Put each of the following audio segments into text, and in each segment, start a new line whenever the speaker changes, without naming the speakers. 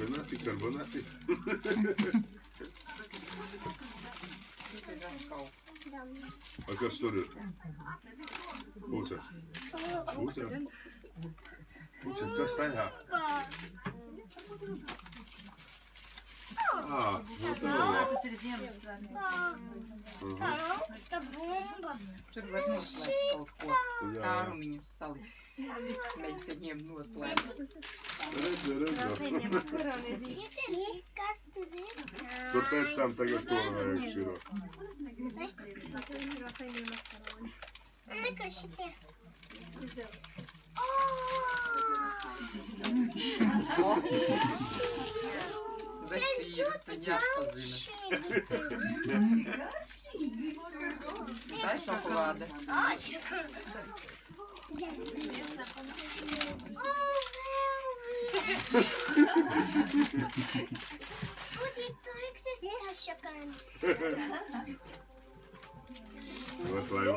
Karbonāti. Kas tur ir? Pūce. Kas tajā?
Tas ir Ziemassvētki.
Tā bumba.
Tur var noslēgt kaut ko. Kārumiņus salikt. Meiteņiem noslēgt.
Kas tur ir?
Tur pēc tam tagad to vajag širo.
Nekā šitie.
Zefīras viņi atpazina. Tā ir šokolāde.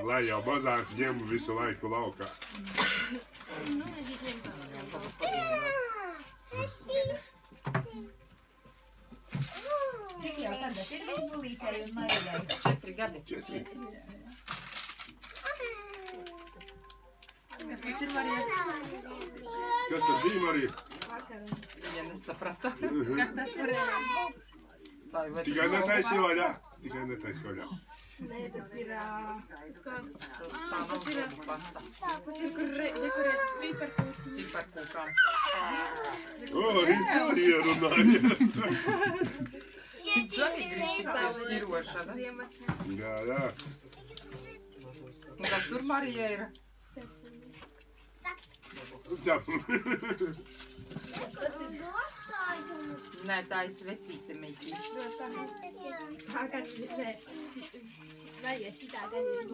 Lai jau mazās ņem visu laiku laukā.
Cik jau tagad ir Vīlītei un Marijai?
4 gadi.
Kas tas ir, Marija?
Kas tad bija, Marija?
Viņa nesaprata.
Kas tas varēja?
Tikai netaisi vaļā. Tikai netaisi vaļā.
Nē, tas ir kāds...
Tā nav zobu pasta.
Tas ir, kur dekorēt piparkūciņu.
Piparkūkām.
Itālija runājies.
Žaļgrītas ģirošanas.
Jā.
Un kas tur Marija ir?
Cep.
Nē, tā ir svecīte meitī.
Tā kā nē, vajag šitā gan ir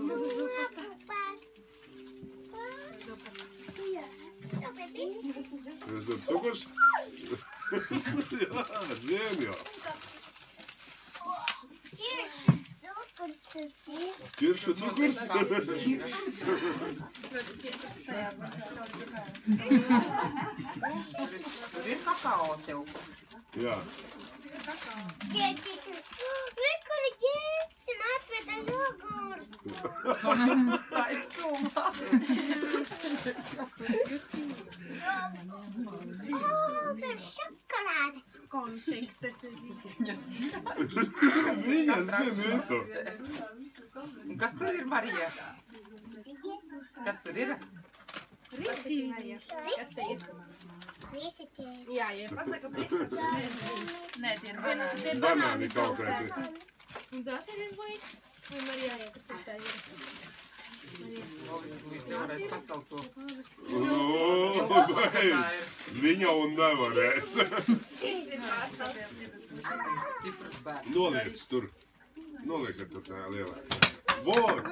Es dodu cukurs? Jā, ziem jau. Kiršu cukurs?
Tur ir kakao tev.
Jā.
Kur ir ģēps un atveda jogurtu.
Tā ir summa.
Priekš šokolāde.
konfektes.
Viņa zina visu.
Un kas tur ir, Marija? Kas tur ir?
Risīja. Kas te ir?
Visi tie.
Jā, ja pasaka priekšā. Nē, tie ir banāni.
Banāni kaut kādi.
Un tas ir izbojis. Un Marijā jau tas tā ir.
Nevarēs pacelt to.
Viņa un nevarēs.
Stiprs bērns.
Noliec tur. Noliekat tur tā lielā. Vod!